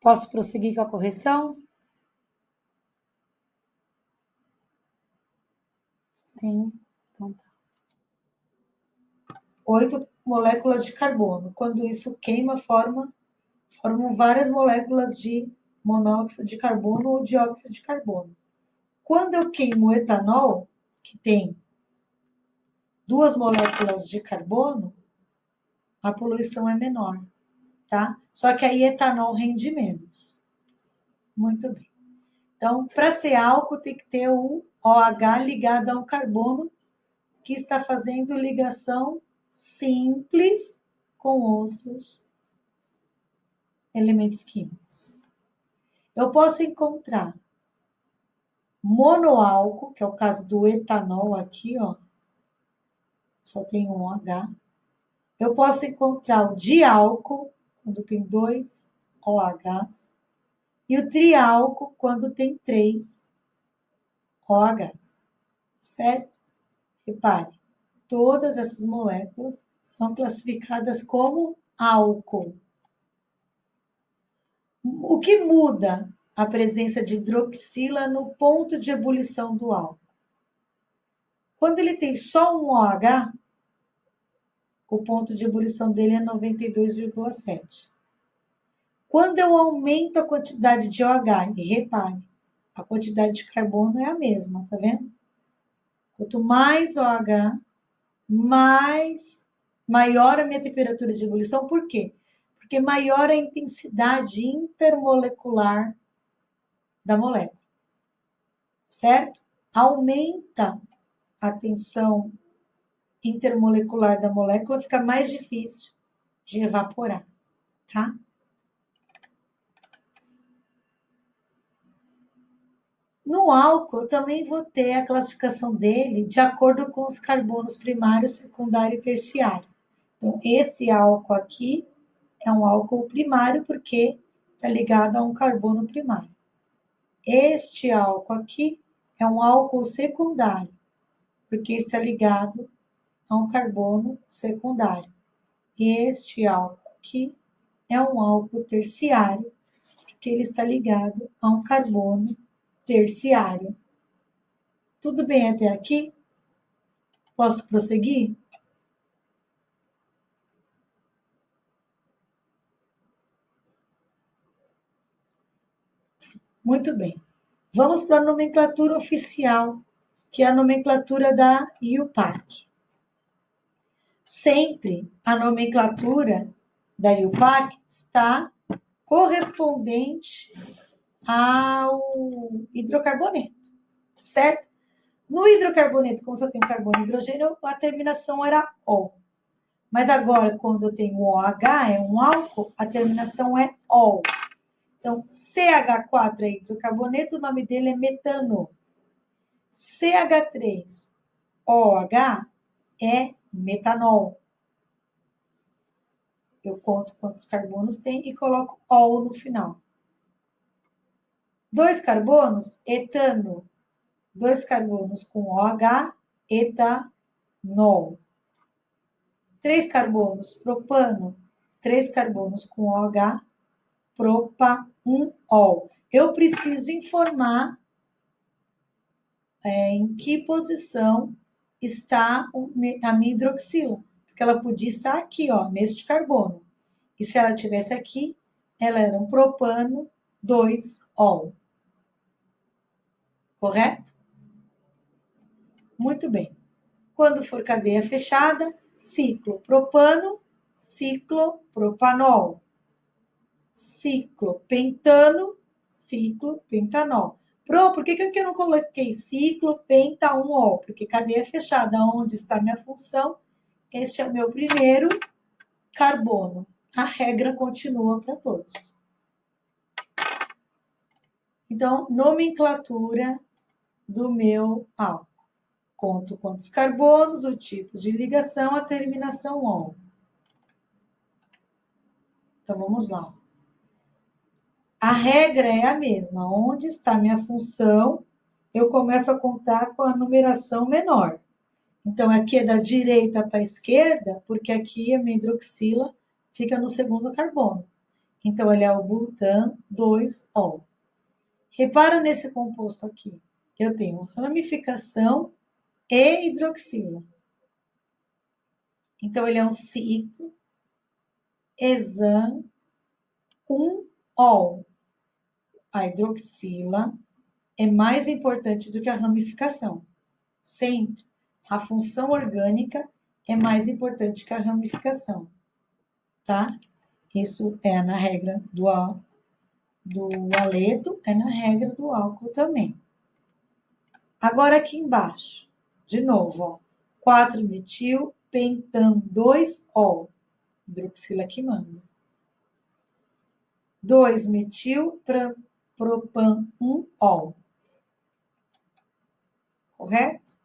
Posso prosseguir com a correção? Sim, então tá. 8 moléculas de carbono. Quando isso queima, formam várias moléculas de monóxido de carbono ou dióxido de carbono. Quando eu queimo o etanol, que tem 2 moléculas de carbono, a poluição é menor, tá? Só que aí etanol rende menos. Muito bem. Então, para ser álcool, tem que ter o OH ligado a um carbono que está fazendo ligação simples com outros elementos químicos. Eu posso encontrar monoálcool, que é o caso do etanol aqui, ó. Só tem um OH. Eu posso encontrar o diálcool, quando tem 2 OHs. E o triálcool, quando tem 3 OHs. Certo? Repare, todas essas moléculas são classificadas como álcool. O que muda a presença de hidroxila no ponto de ebulição do álcool? Quando ele tem só um OH, o ponto de ebulição dele é 92,7. Quando eu aumento a quantidade de OH, e repare, a quantidade de carbono é a mesma, tá vendo? Quanto mais OH, maior a minha temperatura de ebulição. Por quê? Porque maior a intensidade intermolecular da molécula, certo? Aumenta a tensão intermolecular da molécula, fica mais difícil de evaporar, tá? No álcool, eu também vou ter a classificação dele de acordo com os carbonos primário, secundário e terciário. Então, esse álcool aqui é um álcool primário porque está ligado a um carbono primário. Este álcool aqui é um álcool secundário, porque está ligado a um carbono secundário. E este álcool aqui é um álcool terciário, porque ele está ligado a um carbono terciário. Tudo bem até aqui? Posso prosseguir? Muito bem. Vamos para a nomenclatura oficial, que é a nomenclatura da IUPAC. Sempre a nomenclatura da IUPAC está correspondente ao hidrocarboneto, certo? No hidrocarboneto, como só tem o carbono e hidrogênio, a terminação era O. Mas agora, quando eu tenho OH, é um álcool, a terminação é OL. Então, CH4 é hidrocarboneto, o nome dele é metano. CH3OH é metanol. Eu conto quantos carbonos tem e coloco OL no final. 2 carbonos, etano. 2 carbonos com OH, etanol. 3 carbonos, propano. 3 carbonos com OH, propanol. Eu preciso informar em que posição está a minha hidroxila, porque ela podia estar aqui, ó, neste carbono. E se ela estivesse aqui, ela era um propano 2-ol. Correto? Muito bem. Quando for cadeia fechada, ciclo propano, ciclo propanol. Ciclo pentano, ciclo pentanol. Por que eu não coloquei ciclo penta 1-ol? Porque cadeia fechada, onde está minha função, este é o meu primeiro carbono. A regra continua para todos. Então, nomenclatura do meu álcool. Conto quantos carbonos, o tipo de ligação, a terminação ol. Então, vamos lá. A regra é a mesma. Onde está minha função, eu começo a contar com a numeração menor. Então, aqui é da direita para a esquerda, porque aqui a minha hidroxila fica no segundo carbono. Então, ele é o butan 2-ol. Repara nesse composto aqui. Eu tenho ramificação e hidroxila. Então, ele é um ciclo exan 1-ol. A hidroxila é mais importante do que a ramificação. Sempre. A função orgânica é mais importante que a ramificação. Tá? Isso é na regra do haleto, é na regra do álcool também. Agora aqui embaixo, de novo, ó, 4-metil-pentan-2-ol, hidroxila que manda. 2-metil-propan-1-ol, correto?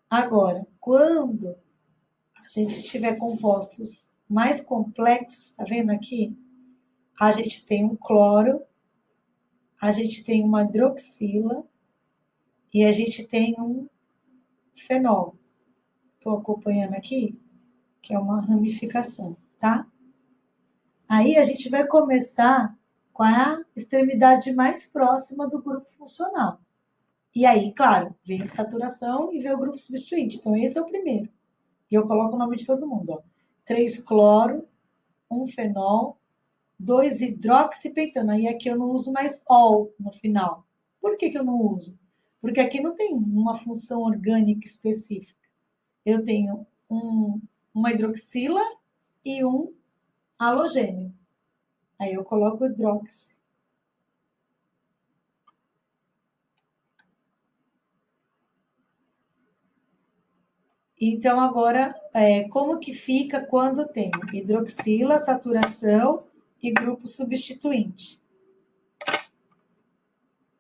Agora, quando a gente tiver compostos mais complexos, tá vendo aqui? A gente tem um cloro, a gente tem uma hidroxila e a gente tem um fenol. Estou acompanhando aqui, que é uma ramificação, tá? Aí a gente vai começar com a extremidade mais próxima do grupo funcional. E aí, claro, vem saturação e vem o grupo substituinte. Então, esse é o primeiro. E eu coloco o nome de todo mundo, ó. 3-cloro, 1-fenol, 2-hidroxipentano. Aí aqui eu não uso mais ol no final. Por que eu não uso? Porque aqui não tem uma função orgânica específica. Eu tenho uma hidroxila e um halogênio. Aí eu coloco o hidroxi. Então, agora, como que fica quando tem hidroxila, saturação e grupo substituinte?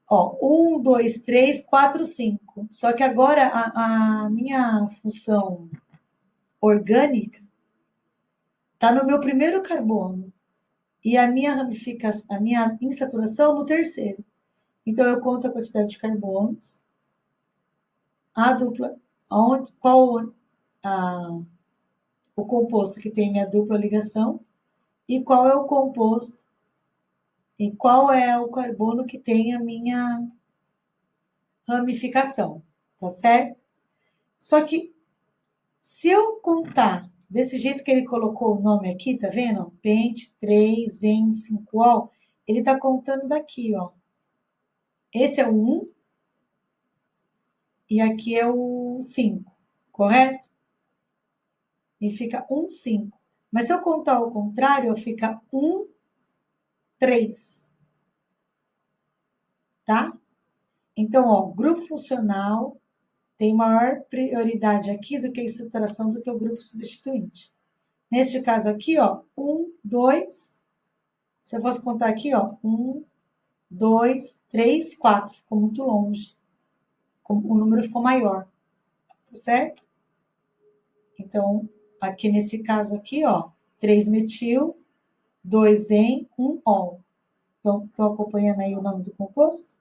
Ó, 1, 2, 3, 4, 5. Só que agora a minha função orgânica está no meu primeiro carbono e a minha ramificação, a minha insaturação no terceiro. Então, eu conto a quantidade de carbonos, a dupla, qual o composto que tem minha dupla ligação e qual é o composto e qual é o carbono que tem a minha ramificação, tá certo? Só que se eu contar desse jeito que ele colocou o nome aqui, tá vendo? Pente 3, en 5-ol, ele tá contando daqui, ó. Esse é o 1 e aqui é o 5, correto? E fica 1, 5. Mas se eu contar ao contrário, fica 1, 3. Tá? Então, ó, grupo funcional tem maior prioridade aqui do que a insaturação do que o grupo substituinte. Neste caso aqui, ó, 1, 2. Se eu fosse contar aqui, ó, 1, 2, 3, 4. Ficou muito longe. O número ficou maior. Tá certo? Então, aqui nesse caso aqui, ó, 3-metil, 2-en, 1-ol. Então, estão acompanhando aí o nome do composto?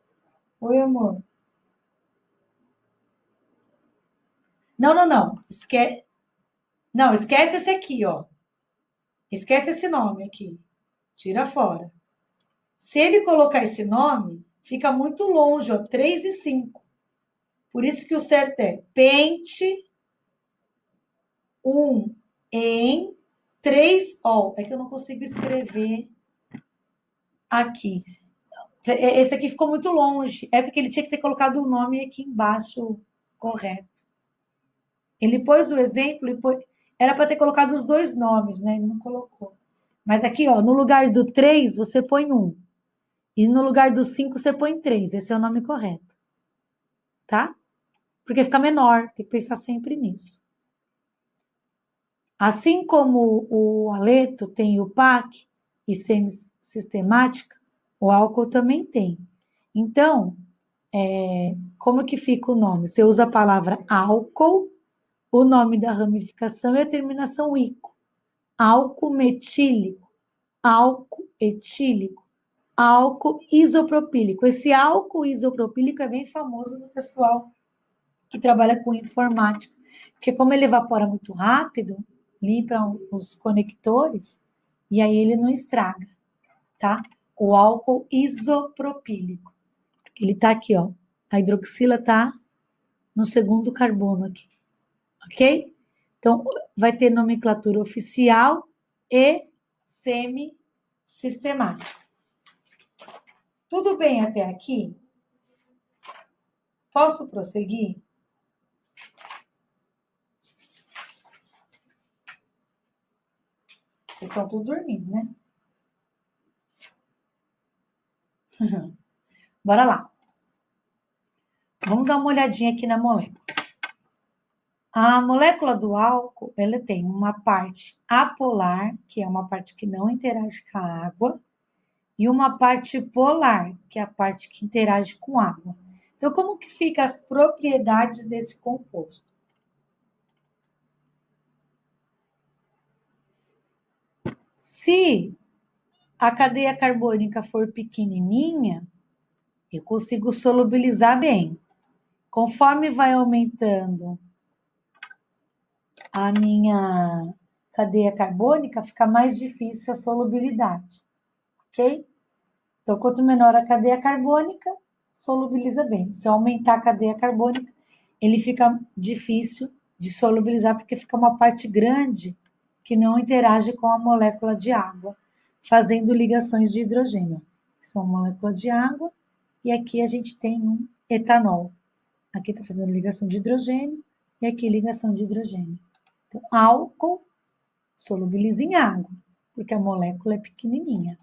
Oi, amor. Não, não, não. Não, esquece esse aqui, ó. Esquece esse nome aqui. Tira fora. Se ele colocar esse nome, fica muito longe, ó, 3 e 5. Por isso que o certo é pente 1 em 3-ol. É que eu não consigo escrever aqui. Esse aqui ficou muito longe. É porque ele tinha que ter colocado o nome aqui embaixo correto. Ele pôs o exemplo e era para ter colocado os dois nomes, né? Ele não colocou. Mas aqui, ó, no lugar do 3, você põe 1. E no lugar do 5, você põe 3. Esse é o nome correto. Tá? Porque fica menor. Tem que pensar sempre nisso. Assim como o haleto tem o PAC e semi-sistemática, o álcool também tem. Então, como que fica o nome? Você usa a palavra álcool, o nome da ramificação e a terminação ico. Álcool metílico, álcool etílico, álcool isopropílico. Esse álcool isopropílico é bem famoso do pessoal que trabalha com informática, porque como ele evapora muito rápido, limpa os conectores, e aí ele não estraga, tá? O álcool isopropílico. Ele tá aqui, ó. A hidroxila tá no segundo carbono aqui, ok? Então, vai ter nomenclatura oficial e semi-sistemática. Tudo bem até aqui? Posso prosseguir? Vocês estão tudo dormindo, né? Bora lá. Vamos dar uma olhadinha aqui na molécula. A molécula do álcool, ela tem uma parte apolar, que é uma parte que não interage com a água, e uma parte polar, que é a parte que interage com a água. Então, como que ficam as propriedades desse composto? Se a cadeia carbônica for pequenininha, eu consigo solubilizar bem. Conforme vai aumentando a minha cadeia carbônica, fica mais difícil a solubilidade, ok? Então, quanto menor a cadeia carbônica, solubiliza bem. Se eu aumentar a cadeia carbônica, ele fica difícil de solubilizar, porque fica uma parte grande que não interage com a molécula de água, fazendo ligações de hidrogênio. São molécula de água, e aqui a gente tem um etanol. Aqui está fazendo ligação de hidrogênio, e aqui ligação de hidrogênio. Então, álcool solubiliza em água, porque a molécula é pequenininha.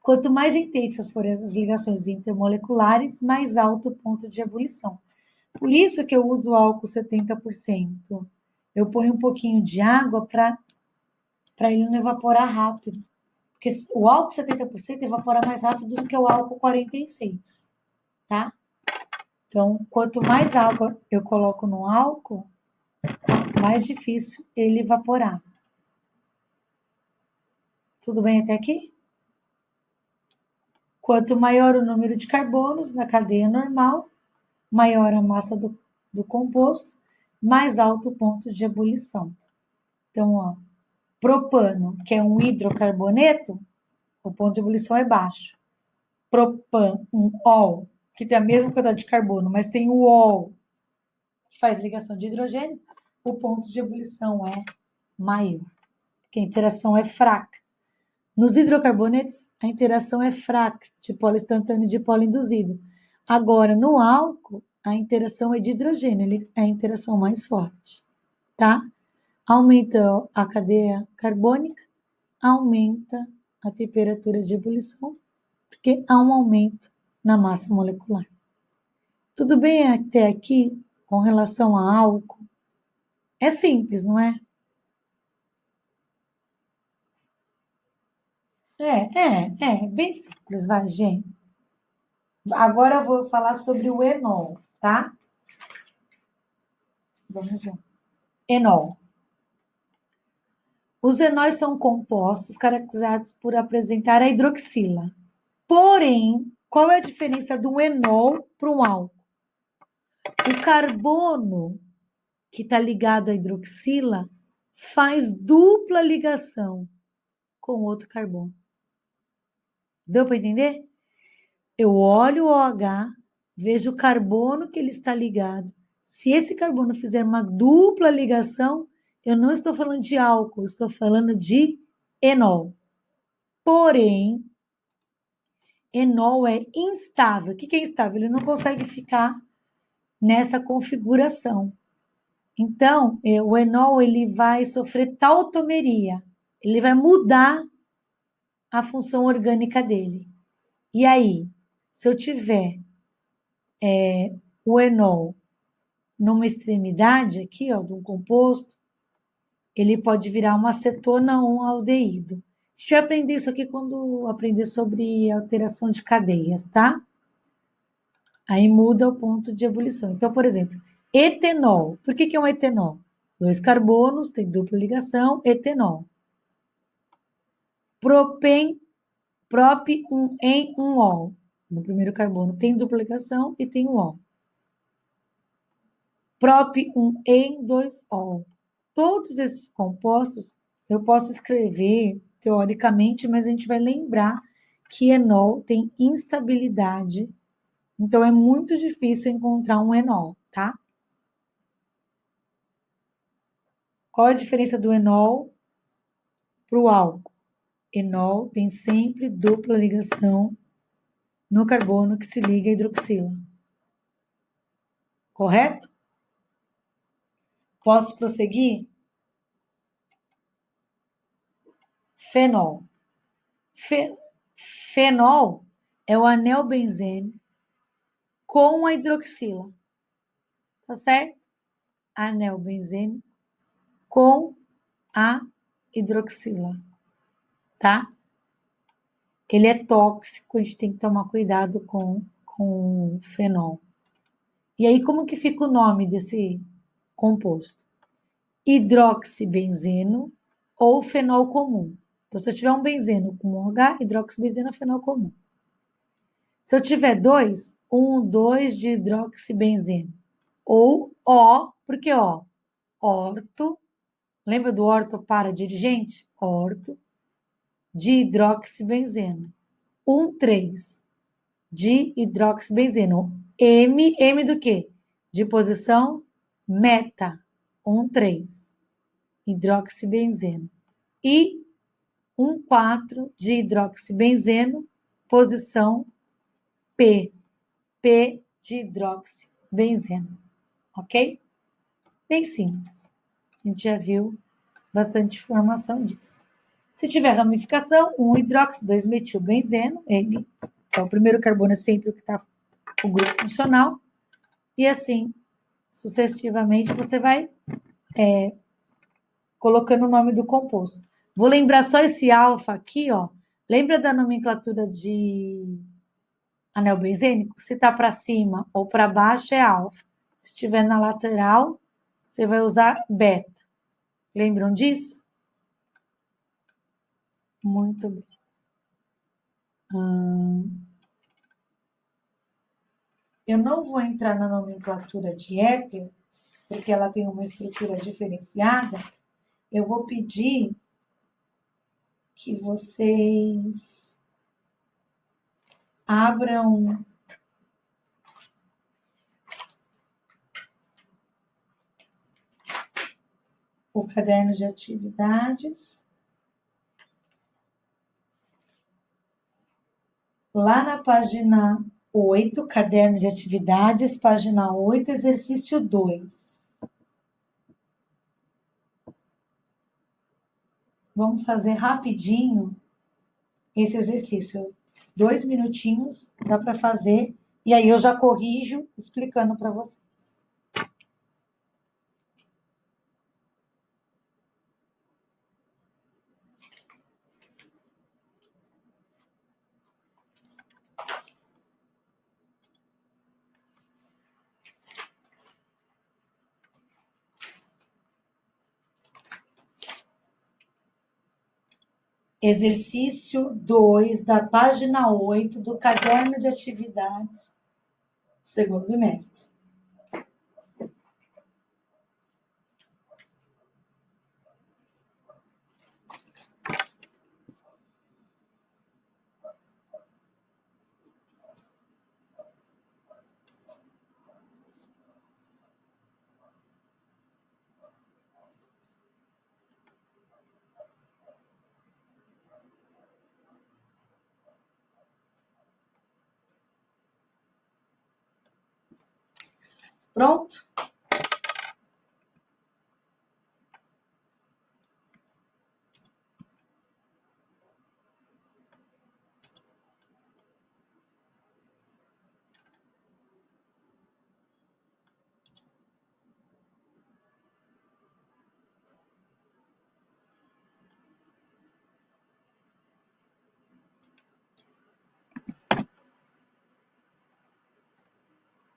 Quanto mais intensas forem as ligações intermoleculares, mais alto o ponto de ebulição. Por isso que eu uso o álcool 70%. Eu ponho um pouquinho de água para ele não evaporar rápido. Porque o álcool 70% evapora mais rápido do que o álcool 46%, tá? Então, quanto mais água eu coloco no álcool, mais difícil ele evaporar. Tudo bem até aqui? Quanto maior o número de carbonos na cadeia normal, maior a massa do composto, mais alto o ponto de ebulição. Então, ó, propano, que é um hidrocarboneto, o ponto de ebulição é baixo. Propan, um ol, que tem a mesma quantidade de carbono, mas tem o ol, que faz ligação de hidrogênio, o ponto de ebulição é maior, porque a interação é fraca. Nos hidrocarbonetos, a interação é fraca, de polo instantâneo e de polo induzido. Agora, no álcool, a interação é de hidrogênio, ele é a interação mais forte, tá? Aumenta a cadeia carbônica, aumenta a temperatura de ebulição, porque há um aumento na massa molecular. Tudo bem até aqui com relação a álcool? É simples, não é? Bem simples, vai, gente. Agora eu vou falar sobre o enol, tá? Vamos lá. Enol. Os enóis são compostos caracterizados por apresentar a hidroxila. Porém, qual é a diferença do enol para um álcool? O carbono que está ligado à hidroxila faz dupla ligação com outro carbono. Deu para entender? Eu olho o OH, vejo o carbono que ele está ligado. Se esse carbono fizer uma dupla ligação, eu não estou falando de álcool, estou falando de enol. Porém, enol é instável. O que é instável? Ele não consegue ficar nessa configuração. Então, o enol ele vai sofrer tautomeria. Ele vai mudar a função orgânica dele. E aí, se eu tiver o enol numa extremidade aqui, ó, de um composto, ele pode virar uma acetona ou um aldeído. A gente vai aprender isso aqui quando aprender sobre alteração de cadeias, tá? Aí muda o ponto de ebulição. Então, por exemplo, etenol. Por que é um etenol? Dois carbonos, tem dupla ligação, etenol. Prop em um ol. No primeiro carbono tem dupla ligação e tem um ol. Prop em 2 ol. Todos esses compostos eu posso escrever teoricamente, mas a gente vai lembrar que enol tem instabilidade, então é muito difícil encontrar um enol, tá? Qual a diferença do enol para o álcool? Enol tem sempre dupla ligação no carbono que se liga à hidroxila. Correto? Posso prosseguir? Fenol. Fenol é o anel benzene com a hidroxila. Tá certo? Anel benzene com a hidroxila. Tá? Ele é tóxico, a gente tem que tomar cuidado com o fenol. E aí, como que fica o nome desse composto? Hidroxibenzeno ou fenol comum. Então, se eu tiver um benzeno com H, hidroxibenzeno é fenol comum. Se eu tiver dois, 2 de hidroxibenzeno. Ou O, porque ó, orto, lembra do orto para dirigente? Orto, de hidroxibenzeno. 3 de hidroxibenzeno. M do quê? De posição meta. 3 hidroxibenzeno. E 4 de hidroxibenzeno, posição P. P de hidroxibenzeno. Ok? Bem simples. A gente já viu bastante informação disso. Se tiver ramificação, 1 hidroxi, 2 metilbenzeno, ele é o primeiro carbono, é sempre o que está o grupo funcional, e assim, sucessivamente, você vai colocando o nome do composto. Vou lembrar só esse alfa aqui, ó. Lembra da nomenclatura de anel benzênico? Se está para cima ou para baixo é alfa. Se estiver na lateral, você vai usar beta. Lembram disso? Muito bem. Eu não vou entrar na nomenclatura de éter, porque ela tem uma estrutura diferenciada. Eu vou pedir que vocês abram o caderno de atividades. Lá na página 8, caderno de atividades, página 8, exercício 2. Vamos fazer rapidinho esse exercício. 2 minutinhos, dá para fazer. E aí eu já corrijo explicando para vocês. Exercício 2, da página 8 do caderno de atividades do segundo bimestre. Pronto?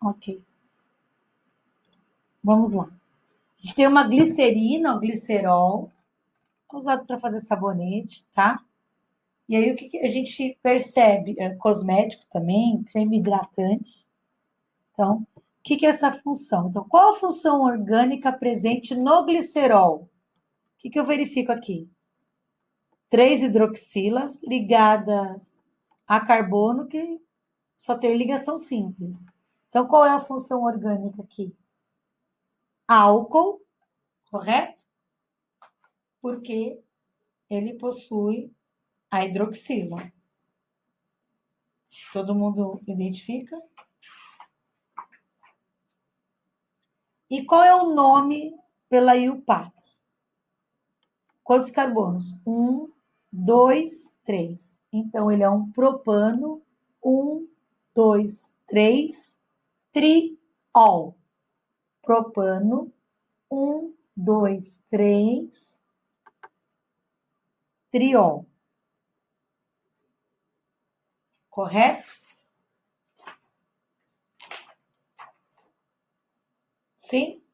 Ok. Vamos lá. A gente tem uma glicerina, o glicerol, usado para fazer sabonete, tá? E aí o que a gente percebe? Cosmético também, creme hidratante. Então, o que é essa função? Então, qual a função orgânica presente no glicerol? O que eu verifico aqui? 3 hidroxilas ligadas a carbono que só tem ligação simples. Então, qual é a função orgânica aqui? Álcool, correto? Porque ele possui a hidroxila. Todo mundo identifica? E qual é o nome pela IUPAC? Quantos carbonos? 1, 2, 3. Então, ele é um propano 1, 2, 3, triol. Propano 1, 2, 3, triol. Correto? Sim?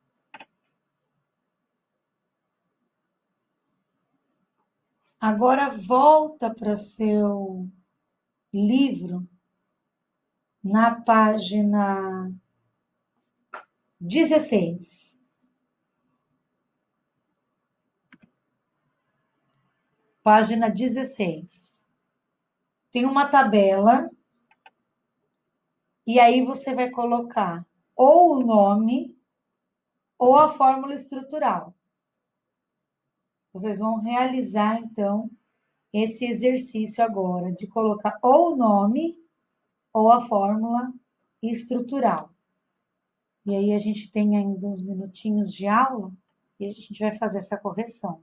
Agora volta para seu livro na página 16. Página 16. Tem uma tabela e aí você vai colocar ou o nome ou a fórmula estrutural. Vocês vão realizar, então, esse exercício agora de colocar ou o nome ou a fórmula estrutural. E aí a gente tem ainda uns minutinhos de aula e a gente vai fazer essa correção.